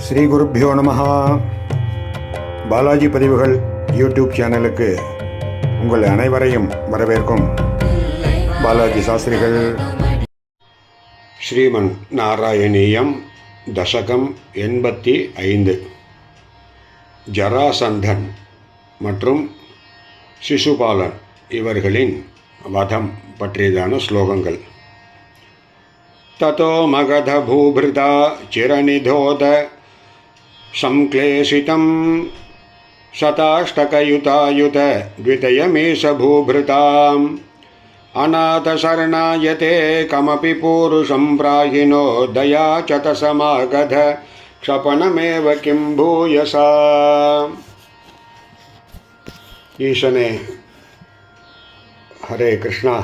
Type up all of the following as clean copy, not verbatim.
ஸ்ரீ குருப்பியோ நமஹ. பாலாஜி பதிவுகள் யூடியூப் சேனலுக்கு உங்கள் அனைவரையும் வரவேற்கும் பாலாஜி சாஸ்திரிகள். ஸ்ரீமன் நாராயணீயம் தசகம் 85. ஜராசந்தன் மற்றும் சிசுபாலன் இவர்களின் வதம் பற்றியதான ஸ்லோகங்கள். ததோ மகத பூபிருதா சிரநிதோத சம்க்லேஷிதம் சதாஷ்டகயுதாயுத த்விதயமேஷ பூபிருதாம் அநாதசரணாயதே கமபி பூருஷம் பிராயினோ தயா சதசமாகத க்ஷபணமேவ கிம் பூயசா. ஈசனே, ஹரே கிருஷ்ணா.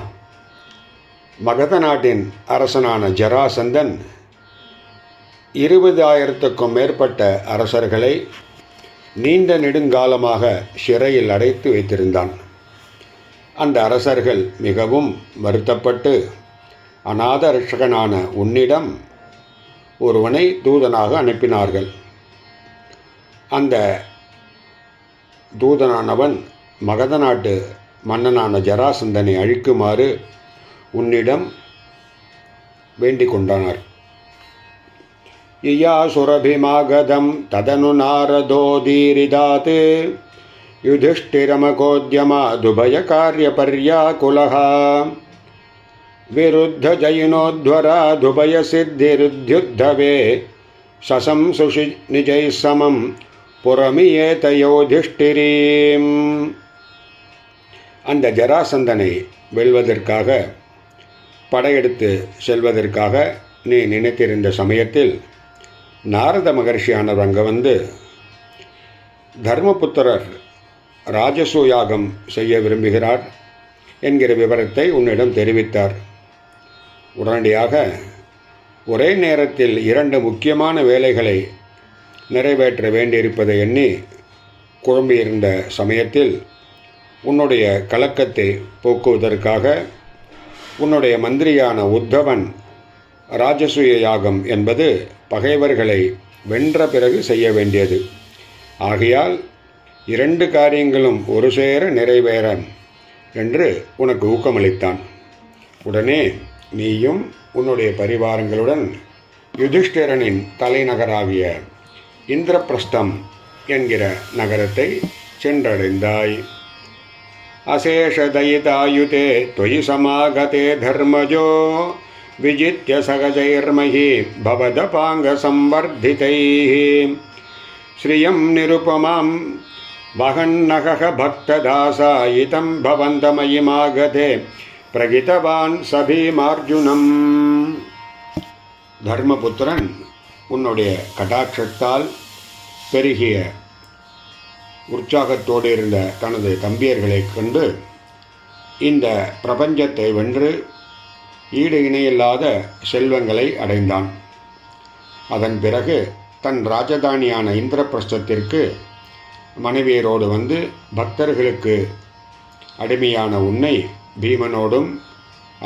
மகத நாட்டின் அரசனான ஜராசந்தன் 20,000க்கும் மேற்பட்ட அரசர்களை நீண்ட நெடுங்காலமாக சிறையில் அடைத்து வைத்திருந்தான். அந்த அரசர்கள் மிகவும் வருத்தப்பட்டு அநாத ரட்சகனான உன்னிடம் ஒருவனை தூதனாக அனுப்பினார்கள். அந்த தூதனானவன் மகத நாட்டு மன்னனான ஜராசந்தனை அழிக்குமாறு உன்னிடம் வேண்டிக் கொண்டானார். யா சுரபிமாகதம் ததனு நாரதோதீரிதாத் யுதிஷ்டிரமகோத்யமாதுபய காரிய பர்யாகுலஹ விருத்த ஜயினோத்வராதுபய சித்திருத்யுத்தவே சசம்சுஷி நிஜை சமம் புரமியேத யோதிஷ்டிரீம். அந்த ஜராசந்தனை வெல்வதற்காக படையெடுத்து செல்வதற்காக நீ நினைத்திருந்த சமயத்தில் நாரத மகர்ஷியானவர் அங்கே வந்து தர்மபுத்திரர் ராஜசூயாகம் செய்ய விரும்புகிறார் என்கிற விவரத்தை உன்னிடம் தெரிவித்தார். உடனடியாக ஒரே நேரத்தில் 2 முக்கியமான வேலைகளை நிறைவேற்ற வேண்டியிருப்பதை எண்ணி குழம்பியிருந்த சமயத்தில் உன்னுடைய கலக்கத்தை போக்குவதற்காக உன்னுடைய மந்திரியான உத்தவன் ராஜசூய யாகம் என்பது பகைவர்களை வென்ற பிறகு செய்ய வேண்டியது. ஆகையால் 2 காரியங்களும் ஒரு சேர நிறைவேற என்று உனக்கு ஊக்கமளித்தான். உடனே நீயும் உன்னுடைய பரிவாரங்களுடன் யுதிஷ்டிரனின் தலைநகராகிய இந்திரபிரஸ்தம் என்கிற நகரத்தை சென்றடைந்தாய். அசேஷதயிதாயுதே தொயி சமாகதே தர்மஜோ விஜித்ய சகஜைர்மஹி பவதபாங்க சம்வர்திதைः ஸ்ரீயம் நிருபமாம் வகன்னகः பக்ததாசாயிதம் பவந்தமயிமாகதே பிரகிதவான் சபீமார்ஜுனம். தர்மபுத்திரன் உன்னுடைய கடாட்சத்தால் பெருகிய உற்சாகத்தோடு இருந்த தனது தம்பியர்களை கண்டு இந்த பிரபஞ்சத்தை வென்று ஈடு இணையில்லாத செல்வங்களை அடைந்தான். அதன் பிறகு தன் ராஜதானியான இந்திரபிரஸ்தத்திற்கு மனைவியரோடு வந்து பக்தர்களுக்கு அடிமையான உன்னை பீமனோடும்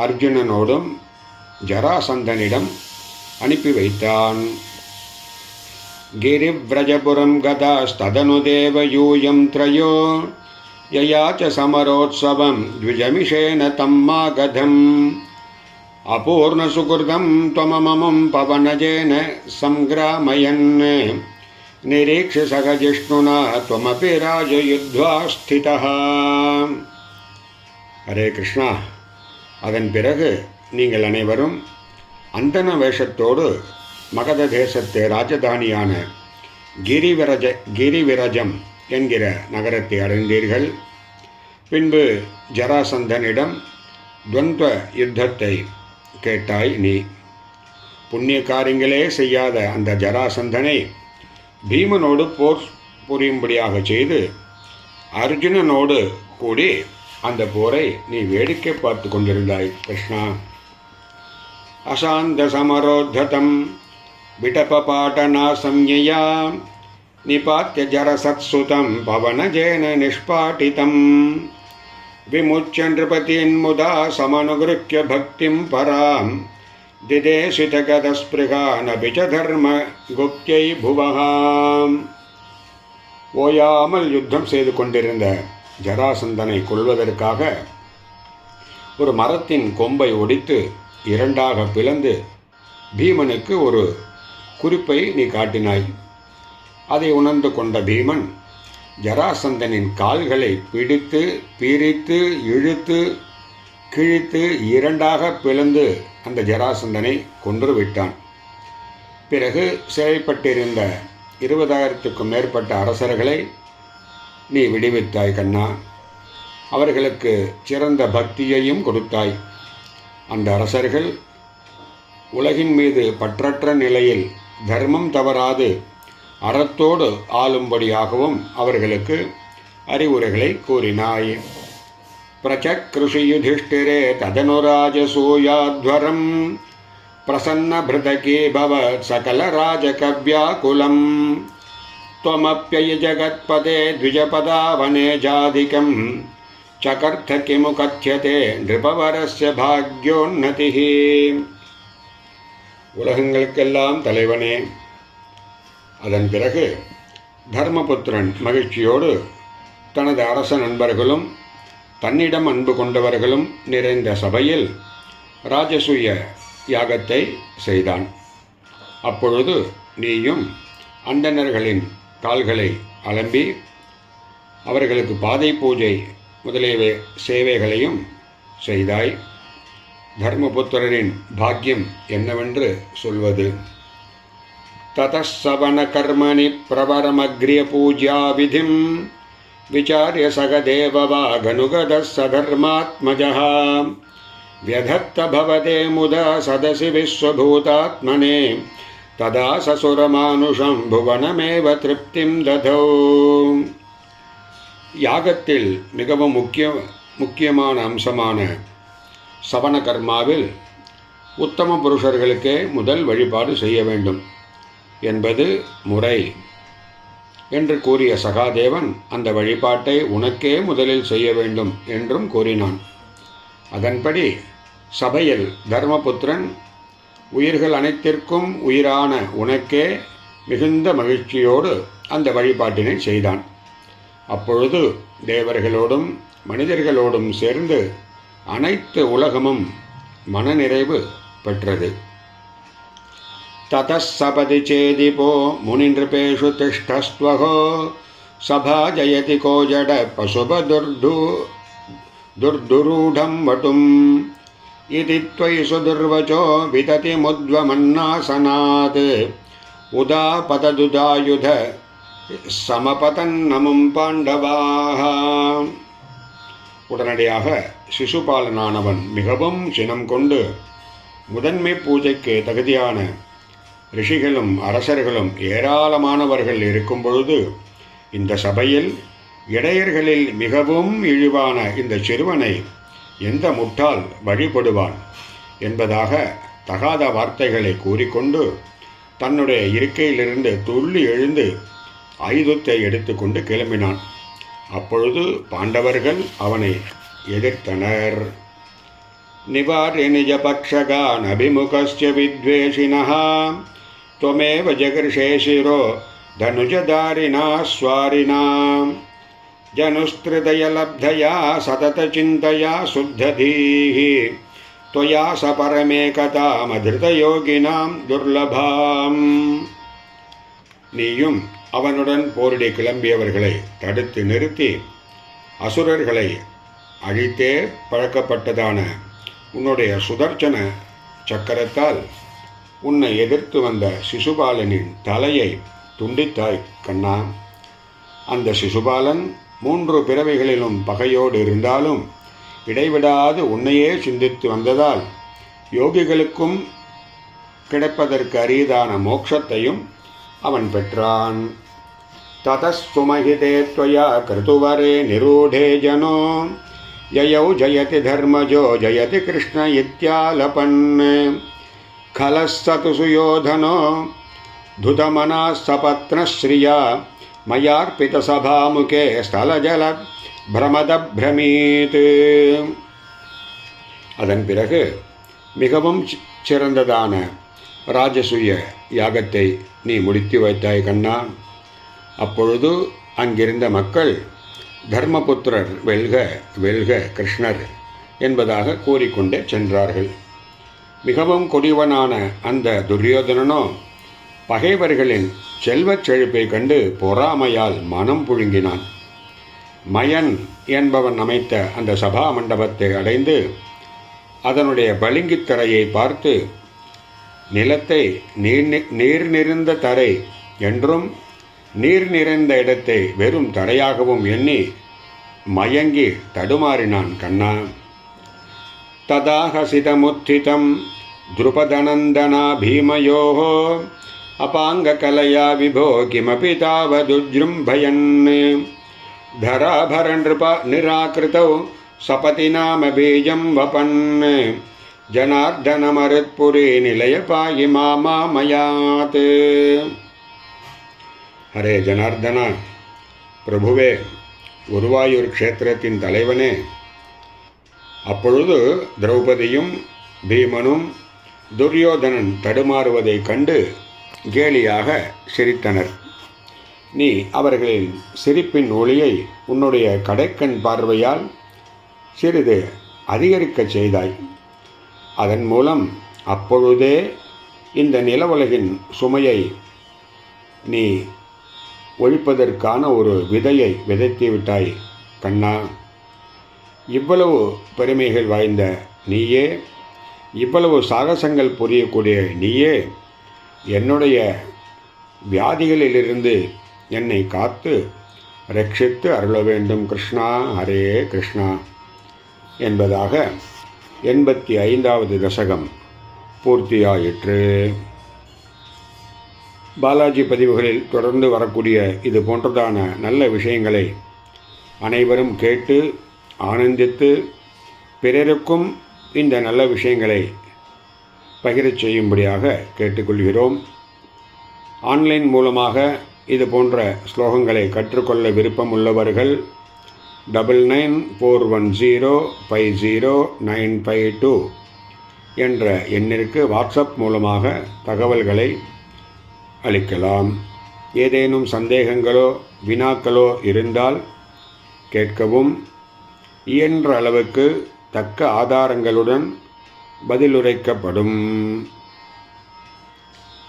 அர்ஜுனனோடும் ஜராசந்தனிடம் அனுப்பி வைத்தான். கிரிவ்ரஜபுரம் கதாஸ்ததனு தேவயூயம் த்ரயோ யயாச்ச சமரோத்சவம் த்விஜமிஷேன தம்மாகதம் அபூர்ணசுகிருதம் த்வமமமம் பவனஜேன சங்கிராமயன் நிரீக்ஷ சகஜிஷ்ணுனா த்வமபி ராஜயுத்வா ஸ்திதः. ஹரே கிருஷ்ணா. அதன் பிறகு நீங்கள் அனைவரும் அந்தன வேஷத்தோடு மகத தேசத்து ராஜதானியான கிரிவிரஜம் என்கிற நகரத்தை அடைந்தீர்கள். பின்பு ஜராசந்தனிடம் துவந்த யுத்தத்தை கேட்டாய். நீ புண்ணிய காரியங்களே செய்யாத அந்த ஜராசந்தனை பீமனோடு போர் புரியும்படியாக செய்து அர்ஜுனனோடு கூடி அந்த போரை நீ வேடிக்கை பார்த்து கொண்டிருந்தாய். கிருஷ்ணா. அசாந்த சமரோத்ததம் விடபபாடனா சம்யயா நிபாத்ய ஜரசத்சுதம் பவனஜேன நிஷ்பாட்டிதம் விமுச்ய நிருபதீன் முதா சமனுகிருக்ய பக்திம் பராம் திதேசிதகதஸ்பிருகானபி ச தர்ம குப்தை புவகாம். ஓயாமல் யுத்தம் செய்து கொண்டிருந்த ஜராசந்தனை கொல்வதற்காக ஒரு மரத்தின் கொம்பை ஒடித்து இரண்டாக பிளந்து பீமனுக்கு ஒரு குறிப்பை நீ காட்டினாய். அதை உணர்ந்து கொண்ட பீமன் ஜராசந்தனின் கால்களை பிடித்து பிரித்து இழுத்து கிழித்து இரண்டாக பிளந்து அந்த ஜராசந்தனை கொன்று விட்டான். பிறகு சிறைப்பட்டிருந்த 20,000க்கும் மேற்பட்ட அரசர்களை நீ விடுவித்தாய் கண்ணா. அவர்களுக்கு சிறந்த பக்தியையும் கொடுத்தாய். அந்த அரசர்கள் உலகின் மீது பற்றற்ற நிலையில் தர்மம் தவறாது அறத்தோடு ஆளும்படியாகவும் அவர்களுக்கு அறிவுரைகளை கூறினாய். பிரசக்ருஷி யுதிஷ்டிரே ததனுராஜசூயாத்வரம் பிரசன்ன பிருதகே பவ சகல ராஜகவ்யாகுலம் त्वमप्यय जगत्पदे द्विजपदावने जाधिकं चकर्थ किमु कथ्यते நிருபவரஸ்ய பாக்யோன்னதிः. உலகங்களுக்கெல்லாம் தலைவனே. அதன் பிறகு தர்மபுத்திரன் மகிழ்ச்சியோடு தனது அரச நண்பர்களும் தன்னிடம் அன்பு கொண்டவர்களும் நிறைந்த சபையில் ராஜசூய யாகத்தை செய்தான். அப்பொழுது நீயும் அந்தணர்களின் கால்களை அலம்பி அவர்களுக்கு பாதை பூஜை முதலிய சேவைகளையும் செய்தாய். தர்மபுத்திரரின் பாக்கியம் என்னவென்று சொல்வது? ததஸ்ஸவன கர்மணி பிரவரமக்ரிய பூஜா விதிம் விசாரிய சகதேவவாகனுகதः சதர்மாத்மஜः व्यधत्त भवते मुदा सदसि विश्वभूतात्मने तदा ससुरमानुषं भुवनमेव திருப்திம் ததோ. யாகத்தில் மிகவும் முக்கியமான அம்சமான சவண கர்மாவில் உத்தம புருஷர்களுக்கே முதல் வழிபாடு செய்ய வேண்டும் என்பது முறை என்று கூறிய சகாதேவன் அந்த வழிபாட்டை உனக்கே முதலில் செய்ய வேண்டும் என்றும் கூறினான். அதன்படி சபையில் தர்மபுத்திரன் உயிர்கள் அனைத்திற்கும் உயிரான உனக்கே மிகுந்த மகிழ்ச்சியோடு அந்த வழிபாட்டினை செய்தான். அப்பொழுது தேவர்களோடும் மனிதர்களோடும் சேர்ந்து அனைத்து உலகமும் மனநிறைவு பெற்றது. ததஸ்ஸபதி சேதிபோ முனிநிருபேஷு திஷ்டஸ்த்வஹோ சபா ஜயதி கோஜட பசுப துர்துரூடம் வட்டும் இதி த்வயி சுதுர்வச்சோ விததி முத்வமன்னாசனாத் உதாபததுதாயுத சமபதன்னமும் பாண்டவாக. உடனடியாக சிசுபாலனானவன் மிகவும் சினம் கொண்டு முதன்மை பூஜைக்கு தகுதியான ரிஷிகளும் அரசர்களும் ஏராளமானவர்கள் இருக்கும் பொழுது இந்த சபையில் இடையர்களில் மிகவும் இழிவான இந்த சிறுவனை எந்த முட்டாள் வழிபடுவான் என்பதாக தகாத வார்த்தைகளை கூறிக்கொண்டு தன்னுடைய இருக்கையிலிருந்து துள்ளி எழுந்து ஆயுதத்தை எடுத்துக்கொண்டு கிளம்பினான். அப்பொழுது பாண்டவர்கள் அவனை எதிர்த்தனர். நிவார்ய நிஜபக்ஷகான் அபிமுகஸ்ய வித்வேஷினः त्वमेव जगर्षे शिरो धनुजधारिणा स्वारिणा जनुस्त्रिदयलब्धया सततचिन्तया शुद्धधीः त्वया स परमेकतामधृतयोगिनां दुर्लभाम्. நீயும் அவனுடன் போரிட கிளம்பியவர்களை தடுத்து நிறுத்தி அசுரர்களை அழித்தே பழக்கப்பட்டதான உன்னுடைய சுதர்சன சக்கரத்தால் உன்னை எதிர்த்து வந்த சிசுபாலனின் தலையை துண்டித்தாய் கண்ணா. அந்த சிசுபாலன் 3 பிறவைகளிலும் பகையோடு இருந்தாலும் இடைவிடாது உன்னையே சிந்தித்து வந்ததால் யோகிகளுக்கும் கிடைப்பதற்கு அரியதான மோட்சத்தையும் அவன் பெற்றான். ததஸ்துமஹிதே த்வயா கிருதுவரே நிரூடே ஜனோ யயௌ ஜயதி தர்மஜோ ஜயதி கிருஷ்ண இத்யாலபன் खलस्तु सुयोधनो धुतमनः सपत्नश्रिया मयार्पितसभामुखे स्थलजलभ्रमदभ्रमीत्. அதன் பிறகு மிகவும் சிறந்ததான ராஜசூய யாகத்தை நீ முடித்து வைத்தாய் கண்ணா. அப்பொழுது அங்கிருந்த மக்கள் தர்மபுத்திரர் வெல்க வெல்க கிருஷ்ணர் என்பதாக கூறிக்கொண்டே சென்றார்கள். மிகவும் கொடியவனான அந்த துரியோதனனோ பகைவர்களின் செல்வச் செழிப்பை கண்டு பொறாமையால் மனம் புழுங்கினான். மயன் என்பவன் அமைத்த அந்த சபா மண்டபத்தை அடைந்து அதனுடைய பளிங்குத் தரையை பார்த்து நிலத்தை நீர் நிறைந்த தரை என்றும் நீர் நிறைந்த இடத்தை வெறும் தரையாகவும் எண்ணி மயங்கி தடுமாறினான் கண்ணா. ததாஹசிதமுத்திதம் த்ருபதநந்தனா பீமயோः அபாங்ககலயா விபோ கிமபி தாவதுஜ்ரும்பயன் தராபர நிருப நிராகிருதௌ சபதி நாம பீஜம் வபன் ஜனார்தனமருத்புரி நிலைய பாயி மாமாமயாத். ஹரே ஜனார்தனா, பிரபுவே, குருவாயூர் க்ஷேத்திரத்தின் தலைவனே, அப்பொழுது திரௌபதியும் பீமனும் துரியோதனன் தடுமாறுவதைக் கண்டு கேலியாக சிரித்தனர். நீ அவர்களின் சிரிப்பின் ஒளியை உன்னுடைய கடைக்கண் பார்வையால் சிறிது அதிகரிக்கச் செய்தாய். அதன் மூலம் அப்பொழுதே இந்த நிலவுலகின் சுமையை நீ ஒழிப்பதற்கான ஒரு விதையை விதைத்து விட்டாய் கண்ணா. இவ்வளவு பெருமைகள் வாய்ந்த நீயே, இவ்வளவு சாகசங்கள் புரியக்கூடிய நீயே என்னுடைய வியாதிகளிலிருந்து என்னை காத்து ரட்சித்து அருள வேண்டும் கிருஷ்ணா. ஹரே கிருஷ்ணா என்பதாக 85வது தசகம் பூர்த்தியாயிற்று. பாலாஜி பதிவுகளில் தொடர்ந்து வரக்கூடிய இது போன்றதான நல்ல விஷயங்களை அனைவரும் கேட்டு ஆனந்தித்து பிறருக்கும் இந்த நல்ல விஷயங்களை பகிரச் செய்யும்படியாக கேட்டுக்கொள்கிறோம். ஆன்லைன் மூலமாக இது போன்ற ஸ்லோகங்களை கற்றுக்கொள்ள விருப்பம் உள்ளவர்கள் 9941050952 என்ற எண்ணிற்கு வாட்ஸ்அப் மூலமாக தகவல்களை அளிக்கலாம். ஏதேனும் சந்தேகங்களோ வினாக்களோ இருந்தால் கேட்கவும், இயன்ற அளவுக்கு தக்க ஆதாரங்களுடன் பதிலுரைக்கப்படும்.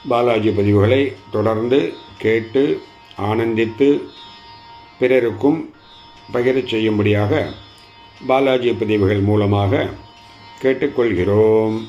பாலாஜி பதிவுகளை தொடர்ந்து கேட்டு ஆனந்தித்து பிறருக்கும் பகிரச் செய்யும்படியாக பாலாஜி பதிவுகள் மூலமாக கேட்டுக்கொள்கிறோம்.